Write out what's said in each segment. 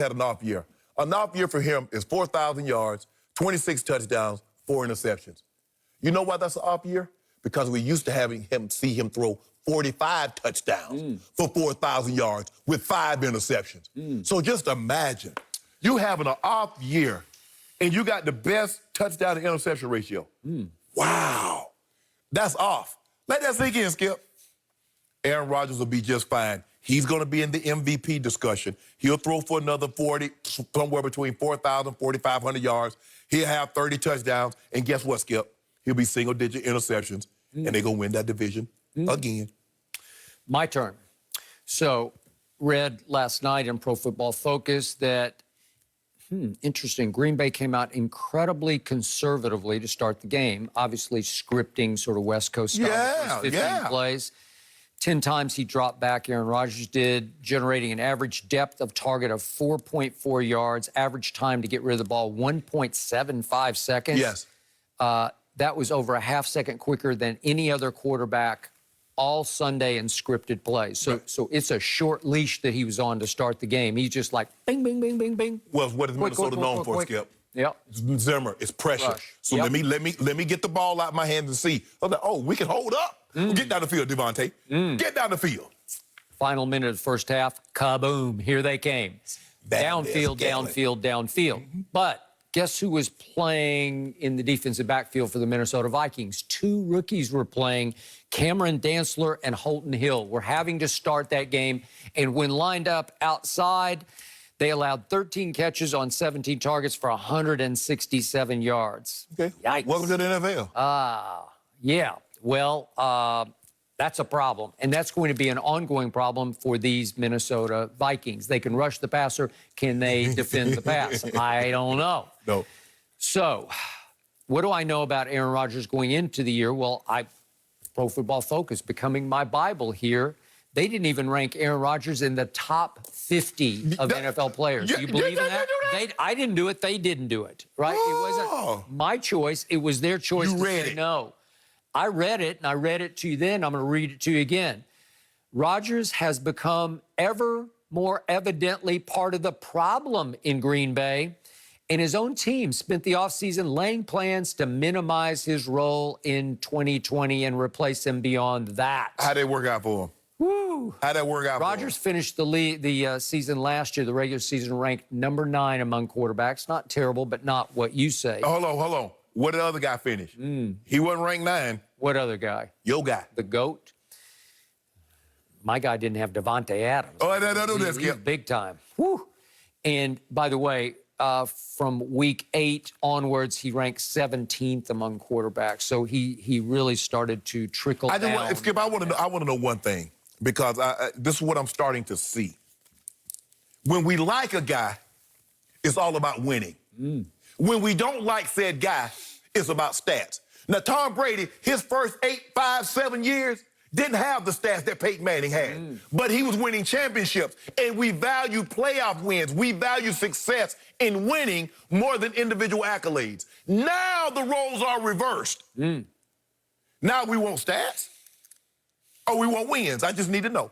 had an off year. An off year for him is 4,000 yards, 26 touchdowns, 4 interceptions. You know why that's an off year? Because we used to having see him throw 45 touchdowns for 4,000 yards with 5 interceptions. So just imagine, you having an off year and you got the best touchdown to interception ratio. Wow. That's off. Let that sink in, Skip. Aaron Rodgers will be just fine. He's going to be in the MVP discussion. He'll throw for another 40, somewhere between 4,000, 4,500 yards. He'll have 30 touchdowns. And guess what, Skip? He'll be single-digit interceptions, and they're going to win that division again. My turn. So, read last night in Pro Football Focus that, interesting, Green Bay came out incredibly conservatively to start the game, obviously scripting sort of West Coast style, 15 plays. 10 times he dropped back, Aaron Rodgers did, generating an average depth of target of 4.4 yards, average time to get rid of the ball 1.75 seconds. Yes. That was over a half second quicker than any other quarterback all Sunday in scripted plays. So it's a short leash that he was on to start the game. He's just like bing, bing, bing, bing, bing. Well, what is Minnesota known for, Skip? Yep. Zimmer, it's pressure. So let me get the ball out of my hands and see. I'm like, oh, we can hold up. Well, get down the field, Devontae. Get down the field. Final minute of the first half, kaboom, here they came. Downfield, downfield, downfield. But guess who was playing in the defensive backfield for the Minnesota Vikings? 2 rookies were playing. Cameron Dantzler and Holton Hill were having to start that game. And when lined up outside, they allowed 13 catches on 17 targets for 167 yards. Okay. Yikes. Welcome to the NFL. Yeah. Well, that's a problem. And that's going to be an ongoing problem for these Minnesota Vikings. They can rush the passer. Can they defend the pass? I don't know. No. So, what do I know about Aaron Rodgers going into the year? Well, Pro Football Focus becoming my Bible here. They didn't even rank Aaron Rodgers in the top 50 of NFL players. Do you believe in that? I didn't do it. They didn't do it, right? It wasn't my choice. It was their choice to say no. I read it, and I read it to you then. I'm going to read it to you again. Rodgers has become ever more evidently part of the problem in Green Bay, and his own team spent the offseason laying plans to minimize his role in 2020 and replace him beyond that. How'd it work out for him? Woo! How'd that work out Rodgers finished the season last year, the regular season, ranked number 9 among quarterbacks. Not terrible, but not what you say. Hold on. What did the other guy finish? He wasn't ranked 9. What other guy? Your guy. The GOAT? My guy didn't have Devontae Adams. Oh, that's Skip. Big time. Whew. And by the way, from week 8 onwards, he ranked 17th among quarterbacks. So he really started to trickle down. Skip, I want to know one thing, because this is what I'm starting to see. When we like a guy, it's all about winning. When we don't like said guy, it's about stats. Now, Tom Brady, his first 7 years, didn't have the stats that Peyton Manning had. But he was winning championships, and we value playoff wins. We value success in winning more than individual accolades. Now the roles are reversed. Now we want stats, or we want wins. I just need to know.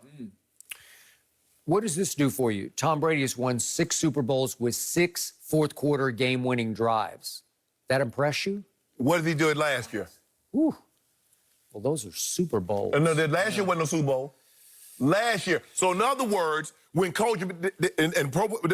What does this do for you? Tom Brady has won 6 Super Bowls with 6 fourth-quarter game-winning drives. That impress you? What did he do it last year? Whew. Well, those are Super Bowls. No, last year wasn't a Super Bowl. Last year. So in other words, when Coach,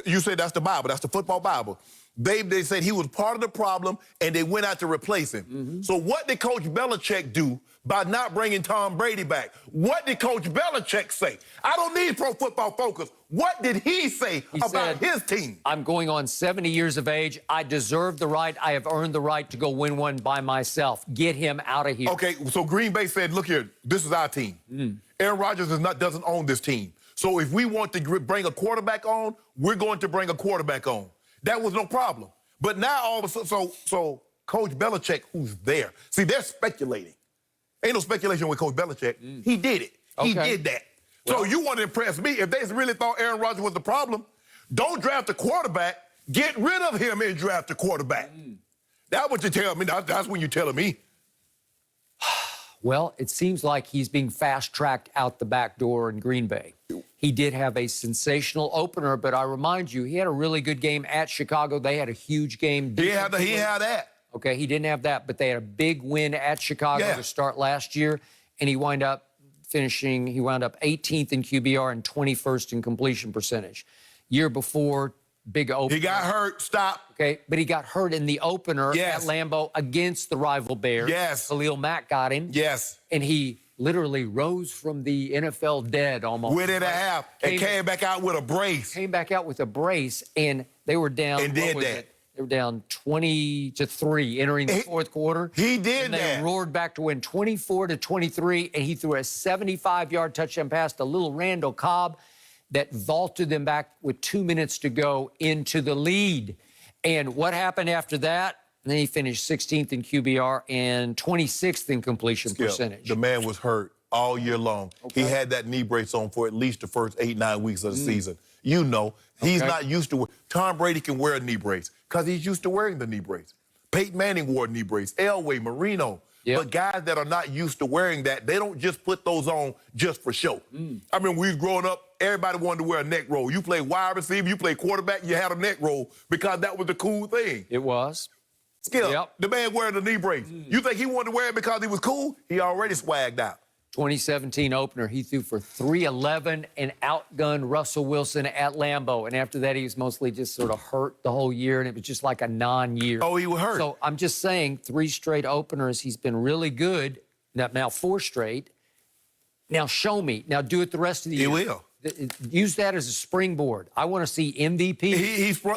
you said that's the Bible, that's the football Bible. They said he was part of the problem, and they went out to replace him. So what did Coach Belichick do by not bringing Tom Brady back? What did Coach Belichick say? I don't need Pro Football Focus. What did he say about his team? I'm going on 70 years of age. I deserve the right. I have earned the right to go win one by myself. Get him out of here. Okay, so Green Bay said, look here, this is our team. Aaron Rodgers doesn't own this team. So if we want to bring a quarterback on, we're going to bring a quarterback on. That was no problem. But now all of a sudden, so Coach Belichick, who's there, see, they're speculating. Ain't no speculation with Coach Belichick. He did it. He did that. Well, so you want to impress me. If they really thought Aaron Rodgers was the problem, don't draft a quarterback. Get rid of him and draft a quarterback. That's what you tell me. That's when you're telling me. Well, it seems like he's being fast-tracked out the back door in Green Bay. He did have a sensational opener, but I remind you, he had a really good game at Chicago. They had a huge game. He had that. Okay, he didn't have that, but they had a big win at Chicago to start last year, and he wound up 18th in QBR and 21st in completion percentage. Year before, big opener. He got hurt. Stop. Okay, but he got hurt in the opener at Lambeau against the rival Bears. Yes. Khalil Mack got him. Yes. And he literally rose from the NFL dead almost. Within a half. And came back out with a brace. Came back out with a brace, and they were down. And did that. They were down 20-3 entering the fourth quarter. He did and that. They roared back to win 24-23, and he threw a 75-yard touchdown pass to little Randall Cobb that vaulted them back with 2 minutes to go into the lead. And what happened after that? And then he finished 16th in QBR and 26th in completion percentage. The man was hurt all year long. He had that knee brace on for at least the first 8-9 weeks of the season. You know, he's not used to. Tom Brady can wear a knee brace because he's used to wearing the knee brace. Peyton Manning wore a knee brace. Elway, Marino. But guys that are not used to wearing that, they don't just put those on just for show. I mean, we was growing up, everybody wanted to wear a neck roll. You play wide receiver, you play quarterback, you had a neck roll because that was the cool thing. It was. Skip, the man wearing the knee brace. You think he wanted to wear it because he was cool? He already swagged out. 2017 opener, he threw for 311 and outgunned Russell Wilson at Lambeau. And after that, he was mostly just sort of hurt the whole year, and it was just like a non-year. Oh, he was hurt. So I'm just saying, 3 straight openers, he's been really good. Now 4 straight. Now show me. Now do it the rest of the year. He will. Use that as a springboard. I want to see MVP.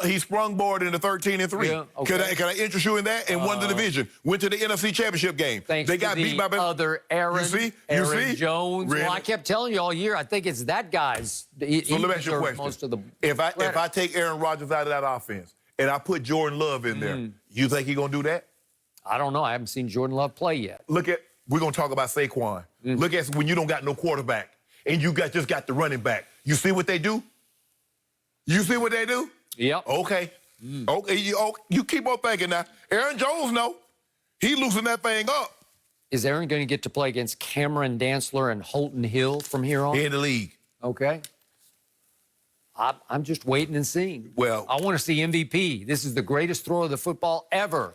He sprung board in the 13-3. Yeah, okay. Can I interest you in that? And won the division. Went to the NFC Championship game. Thanks they to got beat by other Aaron. You see? Jones. Really? Well, I kept telling you all year, I think it's that guy's. So let me ask you a question. Most of the if I take Aaron Rodgers out of that offense and I put Jordan Love in there, you think he's going to do that? I don't know. I haven't seen Jordan Love play yet. We're going to talk about Saquon. Look at when you don't got no quarterback and you just got the running back. You see what they do? You see what they do? Yep. Okay. Okay. You keep on thinking now. Aaron Jones, no. He loosened that thing up. Is Aaron going to get to play against Cameron Dantzler and Holton Hill from here on? In the league. Okay. I'm just waiting and seeing. Well, I want to see MVP. This is the greatest throw of the football ever.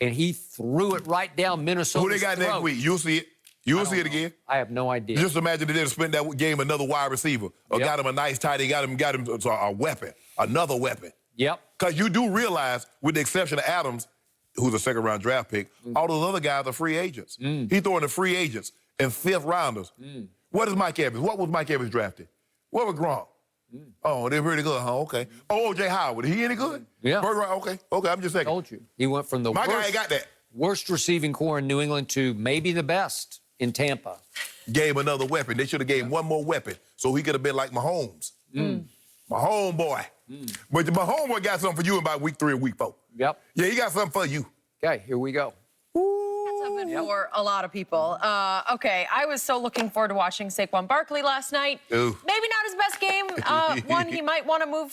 And he threw it right down Minnesota's who they got next week? You'll see it. You'll see it again. I have no idea. Just imagine they did spend that game another wide receiver or got him a nice tight end, got him a weapon, another weapon. Yep. Because you do realize, with the exception of Adams, who's a second-round draft pick, all those other guys are free agents. He's throwing the free agents and fifth-rounders. What is Mike Evans? What was Mike Evans drafted? What was Gronk? Oh, they're pretty good, huh? Okay. Oh, O.J. Howard, he any good? Yeah. Okay, I'm just saying. Told you. He went from the My guy ain't got that. worst receiving core in New England to maybe the best in Tampa. Gave another weapon. They should have gave one more weapon so he could have been like Mahomes. My homeboy. But my homeboy got something for you in about week 3 or week 4. Yep. Yeah, he got something for you. Okay, here we go. That's something for a lot of people. Okay, I was so looking forward to watching Saquon Barkley last night. Ooh. Maybe not his best game. One he might want to move